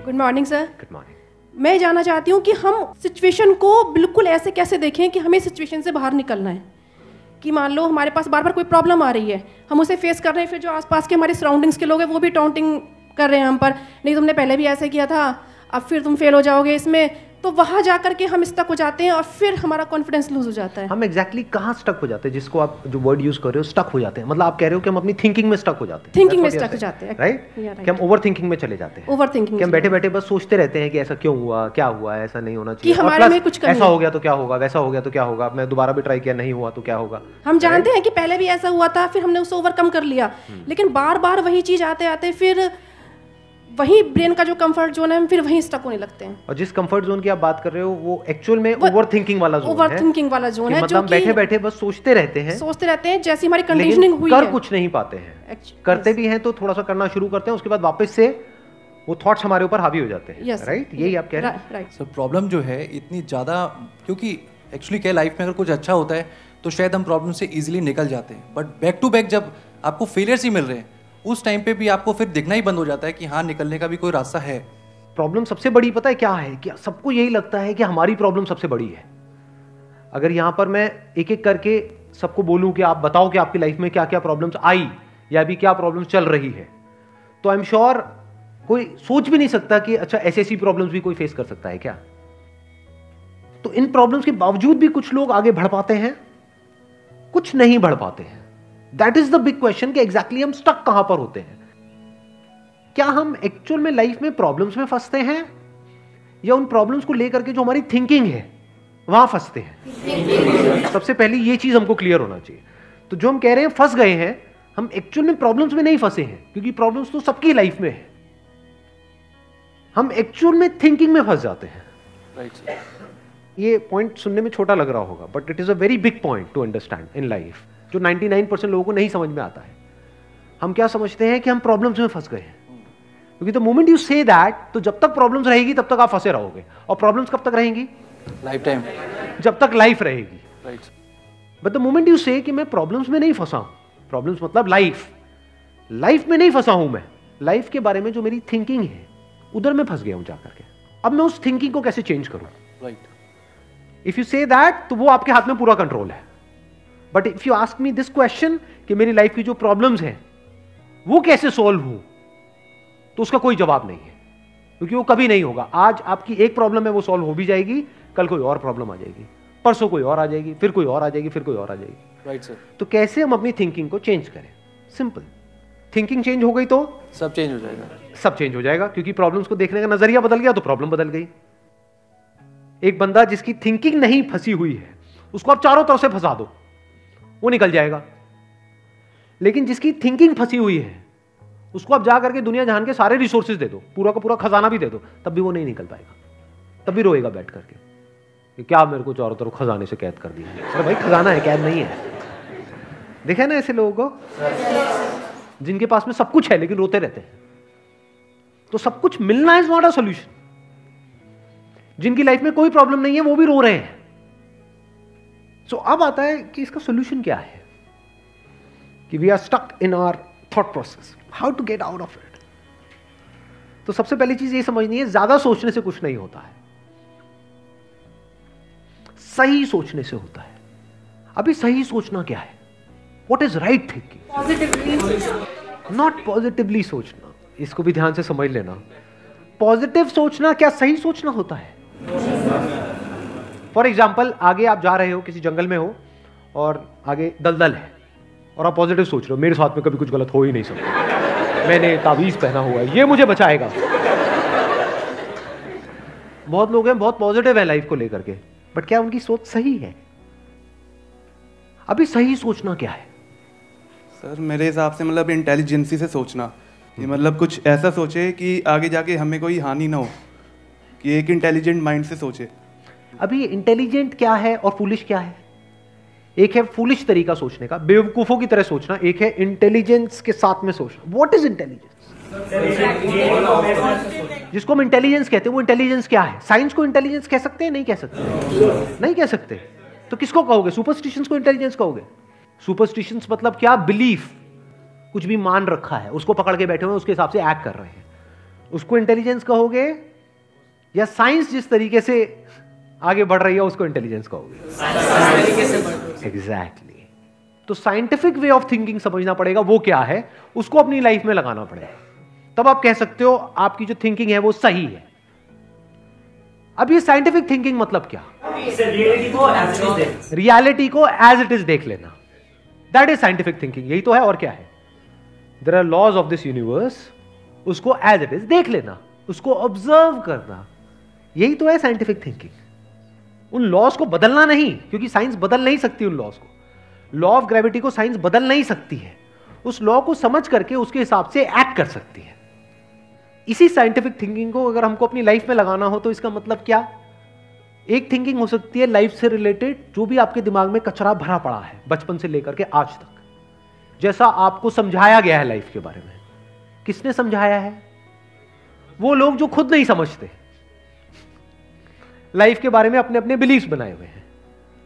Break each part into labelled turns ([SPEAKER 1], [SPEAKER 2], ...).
[SPEAKER 1] Good morning sir.
[SPEAKER 2] Good morning.
[SPEAKER 1] मैं जानना चाहती हूँ कि हम सिचुएशन को बिल्कुल ऐसे कैसे देखें कि हमें सिचुएशन से बाहर निकलना है। कि मान लो हमारे पास बार बार कोई प्रॉब्लम आ रही है, हम उसे फेस कर रहे हैं, फिर जो आसपास के हमारे सराउंडिंग्स के लोग हैं वो भी टाउंटिंग कर रहे हैं हम पर, नहीं तुमने पहले भी ऐसे किया था, अब फिर तुम फेल हो जाओगे इसमें, तो वहाँ जा करके हम स्टक हो जाते हैं और फिर हमारा कॉन्फिडेंस लूज हो जाता है।
[SPEAKER 2] हम एग्जैक्टली कहाँ स्टक हो जाते हैं, जिसको आप जो वर्ड यूज कर रहे हो स्टक हो जाते हैं, मतलब आप कह रहे हो कि हम अपनी थिंकिंग में स्टक हो जाते हैं।
[SPEAKER 1] थिंकिंग में स्टक हो जाते हैं,
[SPEAKER 2] राइट? कि हम ओवर थिंकिंग में चले जाते हैं।
[SPEAKER 1] ओवर थिंकिंग
[SPEAKER 2] कि हम बैठे बैठे बस सोचते रहते हैं कि ऐसा क्यों हुआ, क्या हुआ, ऐसा नहीं होना चाहिए,
[SPEAKER 1] कि हमारे में कुछ
[SPEAKER 2] ऐसा हो गया तो क्या होगा, वैसा हो गया तो क्या होगा, मैं दोबारा भी ट्राई किया नहीं हुआ तो क्या होगा।
[SPEAKER 1] हम जानते हैं कि पहले भी ऐसा हुआ था, फिर हमने उसे ओवरकम कर लिया, लेकिन बार बार वही चीज आते आते फिर वही ब्रेन का जो कंफर्ट जोन है हम फिर वहीं स्टक होने लगते हैं।
[SPEAKER 2] और जिस कंफर्ट जोन की आप बात कर रहे हो वो एक्चुअल में ओवर थिंकिंग वाला जोन है।
[SPEAKER 1] ओवर थिंकिंग वाला जोन है,
[SPEAKER 2] मतलब बैठे बैठे बस सोचते रहते हैं
[SPEAKER 1] जैसी हमारी कंडीशनिंग हुई है,
[SPEAKER 2] कर कुछ नहीं पाते हैं। करते भी हैं तो थोड़ा सा करना शुरू करते हैं, उसके बाद वापस से वो थॉट्स हमारे ऊपर हावी हो जाते हैं। राइट? यही आप कह रहे हैं।
[SPEAKER 3] राइट सर, प्रॉब्लम जो है इतनी ज़्यादा, क्योंकि एक्चुअली क्या लाइफ में अगर कुछ अच्छा होता है तो शायद हम प्रॉब्लम से इजीली निकल जाते हैं, बट बैक टू बैक जब आपको फेलियर्स ही मिल रहे हैं उस टाइम पे भी आपको फिर दिखना ही बंद हो जाता है कि हाँ निकलने का भी कोई रास्ता है।
[SPEAKER 2] प्रॉब्लम सबसे बड़ी पता है क्या है, कि सबको यही लगता है कि हमारी प्रॉब्लम सबसे बड़ी है। अगर यहां पर मैं एक एक करके सबको बोलूं कि आप बताओ कि आपकी लाइफ में क्या क्या प्रॉब्लम्स आई या अभी क्या प्रॉब्लम्स चल रही है, तो आई एम श्योर कोई सोच भी नहीं सकता कि अच्छा ऐसी प्रॉब्लम्स भी कोई फेस कर सकता है क्या। तो इन प्रॉब्लम्स के बावजूद भी कुछ लोग आगे बढ़ पाते हैं, कुछ नहीं बढ़ पाते हैं। That is the big question कि एग्जैक्टली हम स्टक कहां पर होते हैं। क्या हम एक्चुअल में लाइफ में प्रॉब्लम्स में फंसते हैं या उन प्रॉब्लम्स को लेकर के जो हमारी थिंकिंग है वहां फंसते हैं? सबसे पहले ये चीज हमको क्लियर होना चाहिए। तो जो हम कह रहे हैं फंस गए हैं, हम एक्चुअल में प्रॉब्लम्स में नहीं फंसे हैं, क्योंकि प्रॉब्लम्स तो सबकी लाइफ में है। हम एक्चुअल में थिंकिंग में फंस जाते हैं।
[SPEAKER 3] राइट।
[SPEAKER 2] ये पॉइंट सुनने में छोटा लग रहा होगा, but it is a very big point two understand in life, जो 99% लोगों को नहीं समझ में आता है। हम क्या समझते हैं कि हम प्रॉब्लम्स में फंस गए हैं, क्योंकि the moment you say that, तो जब तक प्रॉब्लम्स रहेगी तब तक आप फंसे रहोगे। और प्रॉब्लम्स कब तक रहेंगी?
[SPEAKER 3] लाइफ टाइम,
[SPEAKER 2] जब तक लाइफ रहेगी।
[SPEAKER 3] Right.
[SPEAKER 2] But the moment you से कि मैं प्रॉब्लम्स में नहीं फंसा हूं, प्रॉब्लम्स मतलब लाइफ में नहीं फंसा हूं, मैं लाइफ के बारे में जो मेरी थिंकिंग है उधर मैं फंस गया हूं जाकर के। अब मैं उस थिंकिंग को कैसे चेंज करूं?
[SPEAKER 3] Right.
[SPEAKER 2] If you say that, तो वो आपके हाथ में पूरा कंट्रोल है। But if you ask me this question कि मेरी लाइफ की जो प्रॉब्लम्स हैं वो कैसे सॉल्व हो, तो उसका कोई जवाब नहीं है, क्योंकि वो कभी नहीं होगा। आज आपकी एक प्रॉब्लम है, वो सॉल्व हो भी जाएगी, कल कोई और प्रॉब्लम आ जाएगी, परसों कोई और आ जाएगी, फिर कोई और आ जाएगी, फिर कोई और आ जाएगी।
[SPEAKER 3] Right sir.
[SPEAKER 2] तो कैसे हम अपनी थिंकिंग को चेंज करें? सिंपल, थिंकिंग चेंज हो गई तो
[SPEAKER 3] सब चेंज हो जाएगा।
[SPEAKER 2] सब चेंज हो जाएगा, क्योंकि प्रॉब्लम्स को देखने का नजरिया बदल गया तो प्रॉब्लम बदल गई। एक बंदा जिसकी थिंकिंग नहीं फंसी हुई है, उसको आप चारों तरफ से फंसा दो, वो निकल जाएगा। लेकिन जिसकी थिंकिंग फंसी हुई है, उसको आप जा करके दुनिया जहान के सारे रिसोर्सेज दे दो, पूरा का पूरा खजाना भी दे दो, तब भी वो नहीं निकल पाएगा, तब भी रोएगा बैठ करके कि क्या मेरे को चारों तरफ खजाने से कैद कर दिया। अरे भाई, खजाना है, कैद नहीं है। देखे ना ऐसे लोगों को जिनके पास में सब कुछ है लेकिन रोते रहते हैं। तो सब कुछ मिलना इज नॉट अ सॉल्यूशन। जिनकी लाइफ में कोई प्रॉब्लम नहीं है वो भी रो रहे हैं। सो अब आता है कि इसका सॉल्यूशन क्या है, कि we are stuck in our thought process, how to get out of it. तो सबसे पहली चीज ये समझनी है, ज्यादा सोचने से कुछ नहीं होता है, सही सोचने से होता है। अभी सही सोचना क्या है? What is right thinking, not positively सोचना। इसको भी ध्यान से समझ लेना। पॉजिटिव सोचना क्या सही सोचना होता है? फॉर एग्जाम्पल, आगे आप जा रहे हो, किसी जंगल में हो और आगे दलदल है, और आप पॉजिटिव सोच रहे हो, मेरे साथ में कभी कुछ गलत हो ही नहीं सकता, मैंने तावीज पहना हुआ है, ये मुझे बचाएगा। बहुत लोग हैं बहुत पॉजिटिव है लाइफ को लेकर के, बट क्या उनकी सोच सही है? अभी सही सोचना क्या है?
[SPEAKER 4] सर मेरे हिसाब से मतलब इंटेलिजेंसी से सोचना, कि मतलब कुछ ऐसा सोचे कि आगे जाके हमें कोई हानि ना हो, कि एक इंटेलिजेंट माइंड से सोचे।
[SPEAKER 2] अभी इंटेलिजेंट क्या है और फूलिश क्या है? एक है फूलिश तरीका सोचने का, बेवकूफों की तरह सोचना, एक है इंटेलिजेंस के साथ में सोचना। What is intelligence? जिसको हम इंटेलिजेंस कहते हैं, वो इंटेलिजेंस क्या है? साइंस को इंटेलिजेंस कह सकते हैं? नहीं कह सकते, नहीं कह सकते। तो किसको कहोगे? सुपरस्टिशंस को इंटेलिजेंस कहोगे? सुपरस्टिशंस मतलब क्या? बिलीफ, कुछ भी मान रखा है, उसको पकड़ के बैठे हुए हैं, उसके हिसाब से एक्ट कर रहे हैं। उसको इंटेलिजेंस कहोगे या साइंस जिस तरीके से आगे बढ़ रही है उसको इंटेलिजेंस कहोगे? एग्जैक्टली। तो साइंटिफिक वे ऑफ थिंकिंग समझना पड़ेगा, वो क्या है, उसको अपनी लाइफ में लगाना पड़ेगा, तब आप कह सकते हो आपकी जो थिंकिंग है वो सही है। अब ये साइंटिफिक थिंकिंग मतलब क्या? रियलिटी को एज इट इज देख लेना, दैट इज साइंटिफिक थिंकिंग। यही तो है, और क्या है? There are laws of this universe, उसको एज इट इज देख लेना, उसको ऑब्जर्व करना, यही तो है साइंटिफिक थिंकिंग। उन लॉज को बदलना नहीं, क्योंकि साइंस बदल नहीं सकती उन लॉज को। लॉ ऑफ ग्रेविटी को साइंस बदल नहीं सकती है, उस लॉ को समझ करके उसके हिसाब से एक्ट कर सकती है। इसी साइंटिफिक थिंकिंग को अगर हमको अपनी लाइफ में लगाना हो तो इसका मतलब क्या? एक थिंकिंग हो सकती है लाइफ से रिलेटेड, जो भी आपके दिमाग में कचरा भरा पड़ा है बचपन से लेकर के आज तक, जैसा आपको समझाया गया है लाइफ के बारे में। किसने समझाया है? वो लोग जो खुद नहीं समझते, लाइफ के बारे में अपने अपने बिलीफ्स बनाए हुए हैं,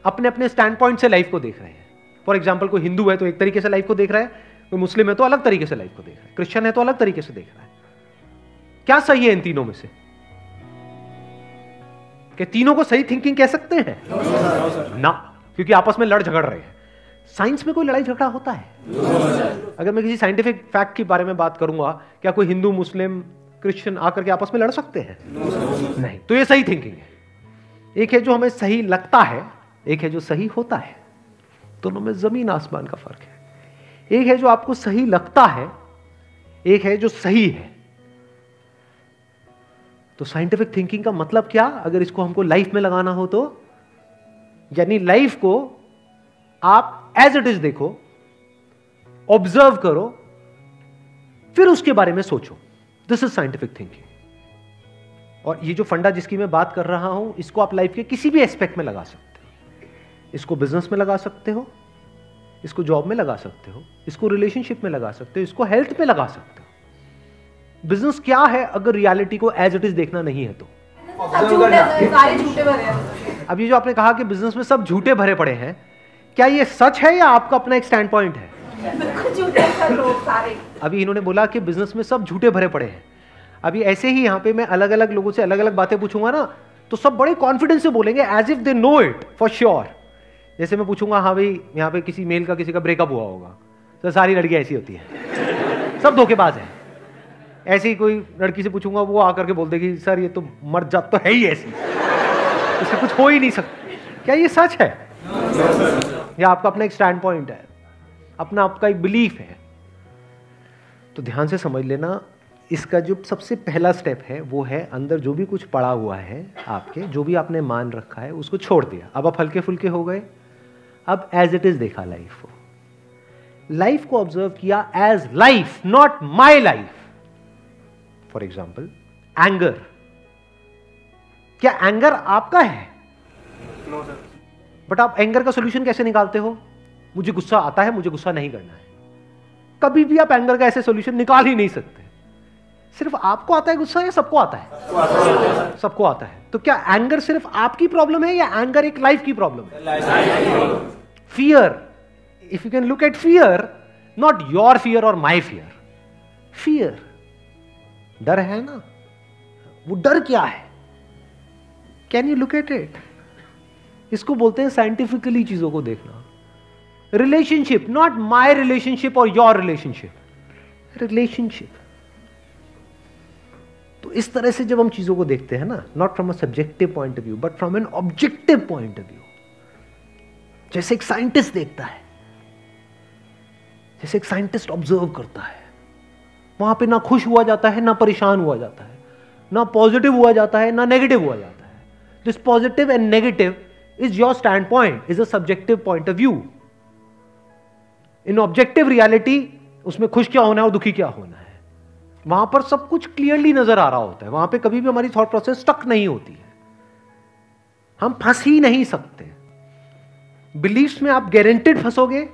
[SPEAKER 2] अपने अपने स्टैंड पॉइंट से लाइफ को देख रहे हैं। फॉर एग्जाम्पल, कोई हिंदू है तो एक तरीके से लाइफ को देख रहा है, कोई मुस्लिम है तो अलग तरीके से लाइफ को देख रहा है, क्रिश्चियन है तो अलग तरीके से देख रहा है। क्या सही है इन तीनों में से? क्या तीनों को सही थिंकिंग कह सकते हैं? ना, क्योंकि आपस में लड़ झगड़ रहे हैं। साइंस में कोई लड़ाई झगड़ा होता है? अगर मैं किसी साइंटिफिक फैक्ट के बारे में बात करूंगा, क्या कोई हिंदू, मुस्लिम, क्रिश्चियन आकर के आपस में लड़ सकते हैं? नहीं। तो ये सही थिंकिंग है। एक है जो हमें सही लगता है, एक है जो सही होता है। दोनों में जमीन आसमान का फर्क है। एक है जो आपको सही लगता है, एक है जो सही है। तो साइंटिफिक थिंकिंग का मतलब क्या, अगर इसको हमको लाइफ में लगाना हो तो, यानी लाइफ को आप एज इट इज देखो, ऑब्जर्व करो, फिर उसके बारे में सोचो। This is scientific thinking. और ये जो फंडा जिसकी मैं बात कर रहा हूं, इसको आप लाइफ के किसी भी एस्पेक्ट में लगा सकते हो। इसको बिजनेस में लगा सकते हो, इसको जॉब में लगा सकते हो, इसको रिलेशनशिप में लगा सकते हो, इसको हेल्थ में लगा सकते हो। बिजनेस क्या है अगर रियलिटी को एज इट इज देखना नहीं है तो?
[SPEAKER 1] सारे झूठे भरे हैं।
[SPEAKER 2] अब ये जो आपने कहा कि बिजनेस में सब झूठे भरे पड़े हैं, क्या ये सच है या आपका अपना एक स्टैंड पॉइंट है? अभी इन्होंने बोला कि बिजनेस में सब झूठे भरे पड़े हैं। अभी ऐसे ही यहाँ पे मैं अलग अलग लोगों से अलग अलग बातें पूछूंगा ना, तो सब बड़े कॉन्फिडेंस से बोलेंगे, as if they know it for sure. जैसे मैं पूछूंगा, हाँ भाई यहाँ पे किसी मेल का किसी का ब्रेकअप हुआ होगा, तो सारी लड़कियां ऐसी होती हैं, सब धोखेबाज हैं। ऐसे ही कोई लड़की से पूछूंगा, वो आकर के बोल देगी, सर ये तो मर्द जात तो है ही ऐसी, इससे कुछ हो ही नहीं सकता। क्या ये सच है? या आपका अपना एक स्टैंड पॉइंट है, अपना आपका एक बिलीफ है? तो ध्यान से समझ लेना, इसका जो सबसे पहला स्टेप है वो है अंदर जो भी कुछ पड़ा हुआ है आपके, जो भी आपने मान रखा है उसको छोड़ दिया। अब आप हल्के फुल्के हो गए, अब एज इट इज देखा लाइफ को, लाइफ को ऑब्जर्व किया as life, not my life. For example, anger. क्या एंगर आपका है?
[SPEAKER 4] No sir.
[SPEAKER 2] बट आप एंगर का सोल्यूशन कैसे निकालते हो? मुझे गुस्सा आता है, मुझे गुस्सा नहीं करना है। कभी भी आप एंगर का ऐसे सोल्यूशन निकाल ही नहीं सकते। सिर्फ आपको आता है गुस्सा या सबको आता है? सबको आता है। तो क्या एंगर सिर्फ आपकी प्रॉब्लम है या एंगर एक लाइफ की प्रॉब्लम है? Fear, if you can look at fear, not your fear और माई फियर, फियर, डर है ना, वो डर क्या है? Can you look at it? इसको बोलते हैं साइंटिफिकली चीजों को देखना। रिलेशनशिप, नॉट माई रिलेशनशिप और योर रिलेशनशिप, रिलेशनशिप। तो इस तरह से जब हम चीजों को देखते हैं ना, not from a subjective point of view but from an objective point of view, जैसे एक साइंटिस्ट देखता है, जैसे एक साइंटिस्ट ऑब्जर्व करता है, वहां पे ना खुश हुआ जाता है, ना परेशान हुआ जाता है, ना पॉजिटिव हुआ जाता है, ना नेगेटिव हुआ जाता है। This positive and negative is your stand point, is a subjective point of view. In objective reality, उसमें खुश क्या होना है और दुखी क्या होना है, वहां पर सब कुछ क्लियरली नजर आ रहा होता है। वहां पे कभी भी हमारी थॉट प्रोसेस स्टक नहीं होती है, हम फंस ही नहीं सकते। बिलीफ्स में आप गारंटेड फंसोगे।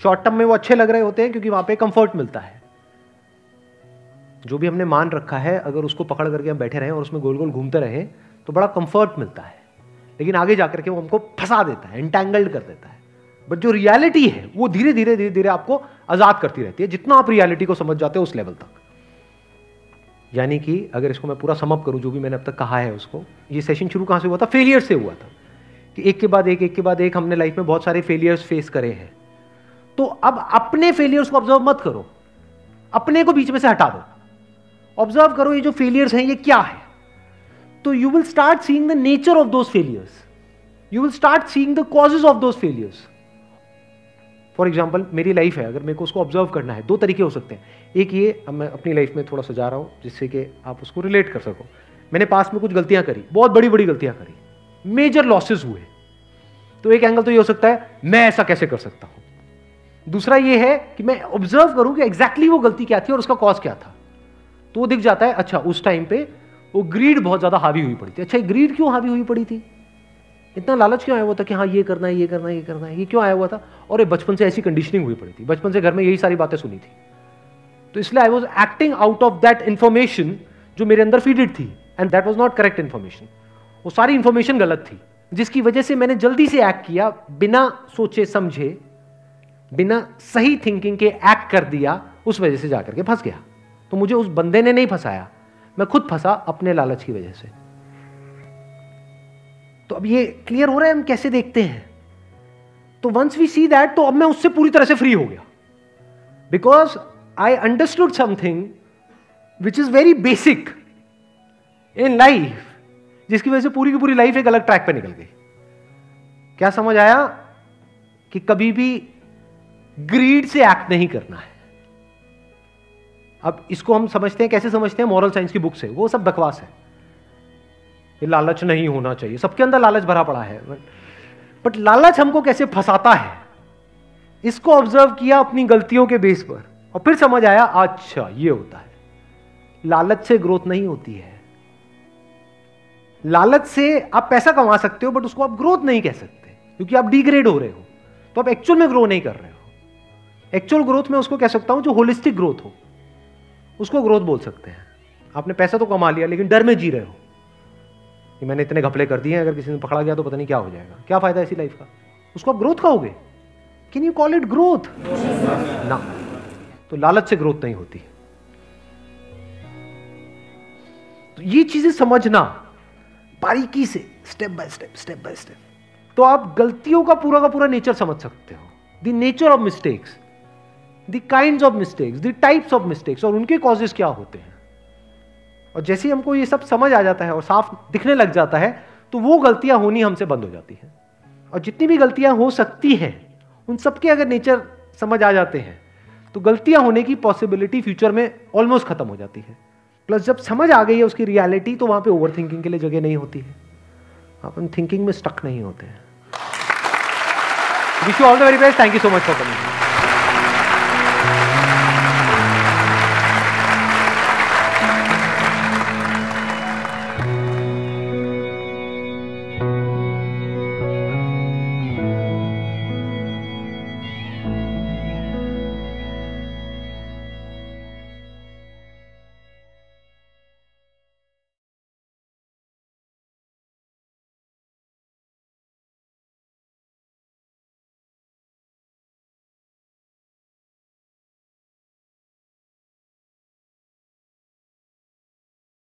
[SPEAKER 2] शॉर्ट टर्म में वो अच्छे लग रहे होते हैं क्योंकि वहां पे कंफर्ट मिलता है। जो भी हमने मान रखा है, अगर उसको पकड़ करके हम बैठे रहें और उसमें गोल गोल घूमते रहें तो बड़ा कंफर्ट मिलता है, लेकिन आगे जाकर के वो हमको फंसा देता है, एंटैंगल्ड कर देता है। बट जो रियलिटी है वो धीरे धीरे धीरे धीरे आपको आजाद करती रहती है, जितना आप रियलिटी को समझ जाते हो उस लेवल तक। यानी कि अगर इसको मैं पूरा समअप करूं जो भी मैंने अब तक कहा है उसको, ये सेशन शुरू कहां से हुआ था? फेलियर से हुआ था कि एक के बाद एक हमने लाइफ में बहुत सारे फेलियर्स फेस करे हैं। तो अब अपने फेलियर्स को ऑब्जर्व मत करो, अपने को बीच में से हटा दो, ऑब्जर्व करो ये जो फेलियर्स हैं ये क्या है। तो you will start seeing the nature of those failures, you will start seeing the causes of those failures. For example मेरी लाइफ है, अगर मेरे को उसको ऑब्जर्व करना है, दो तरीके हो सकते हैं। एक ये, अब मैं अपनी लाइफ में थोड़ा सजा रहा हूं जिससे कि आप उसको रिलेट कर सको। मैंने पास में कुछ गलतियां करी, बहुत बड़ी बड़ी गलतियां करी, मेजर लॉसेस हुए, तो एक एंगल तो ये हो सकता है मैं ऐसा कैसे कर सकता हूं। दूसरा ये है कि मैं ऑब्जर्व करूं कि एग्जैक्टली वो गलती क्या थी और उसका कॉज क्या था। तो वो दिख जाता है, अच्छा उस टाइम पे वो ग्रीड बहुत ज्यादा हावी हुई पड़ी थी। अच्छा ये ग्रीड क्यों हावी हुई पड़ी थी, इतना लालच क्यों आया हुआ था कि हाँ ये करना है, ये करना है, ये करना है, ये क्यों आया हुआ था? और ये बचपन से ऐसी कंडीशनिंग हुई पड़ी थी, बचपन से घर में यही सारी बातें सुनी थी, तो इसलिए I was acting out of that information जो मेरे अंदर फीडेड थी, and that was not correct information. वो सारी इंफॉर्मेशन गलत थी, जिसकी वजह से मैंने जल्दी से एक्ट किया, बिना सोचे समझे, बिना सही थिंकिंग के एक्ट कर दिया, उस वजह से जाकर के फंस गया। तो मुझे उस बंदे ने नहीं फंसाया, मैं खुद फंसा अपने लालच की वजह से। तो अब ये क्लियर हो रहा है हम कैसे देखते हैं। तो वंस वी सी दैट, तो अब मैं उससे पूरी तरह से फ्री हो गया, because I understood something which is very basic in life, जिसकी वजह से पूरी की पूरी लाइफ एक अलग ट्रैक पे निकल गई। क्या समझ आया? कि कभी भी ग्रीड से एक्ट नहीं करना है। अब इसको हम समझते हैं, कैसे समझते हैं? मॉरल साइंस की बुक से। वो सब बकवास है, ये लालच नहीं होना चाहिए, सबके अंदर लालच भरा पड़ा है, बट लालच हमको कैसे फंसाता है, इसको ऑब्जर्व किया अपनी गलतियों के बेस पर, और फिर समझ आया अच्छा ये होता है। लालच से ग्रोथ नहीं होती है। लालच से आप पैसा कमा सकते हो, बट उसको आप ग्रोथ नहीं कह सकते, क्योंकि आप डिग्रेड हो रहे हो, तो आप एक्चुअल में ग्रो नहीं कर रहे हो। एक्चुअल ग्रोथ में उसको कह सकता हूं जो होलिस्टिक ग्रोथ हो, उसको ग्रोथ बोल सकते हैं। आपने पैसा तो कमा लिया, लेकिन डर में जी रहे हो कि मैंने इतने घपले कर दिए हैं, अगर किसी ने पकड़ा गया तो पता नहीं क्या हो जाएगा, क्या फायदा ऐसी लाइफ का। उसको आप ग्रोथ कहोगे? Can you call it growth? ना। तो लालच से ग्रोथ नहीं होती। तो ये चीजें समझना बारीकी से, स्टेप बाय स्टेप, तो आप गलतियों का पूरा नेचर समझ सकते हो। The nature of mistakes, the kinds of mistakes, the types of mistakes, और उनके कॉजेस क्या होते हैं। और जैसे ही हमको ये सब समझ आ जाता है और साफ दिखने लग जाता है, तो वो गलतियां होनी हमसे बंद हो जाती हैं। और जितनी भी गलतियां हो सकती हैं, उन सबके अगर नेचर समझ आ जाते हैं, तो गलतियां होने की पॉसिबिलिटी फ्यूचर में ऑलमोस्ट खत्म हो जाती है। प्लस जब समझ आ गई है उसकी रियलिटी, तो वहां पे ओवर थिंकिंग के लिए जगह नहीं होती है, अपन थिंकिंग में स्टक नहीं होते हैं। Wish you all the very best, thank you so much for coming.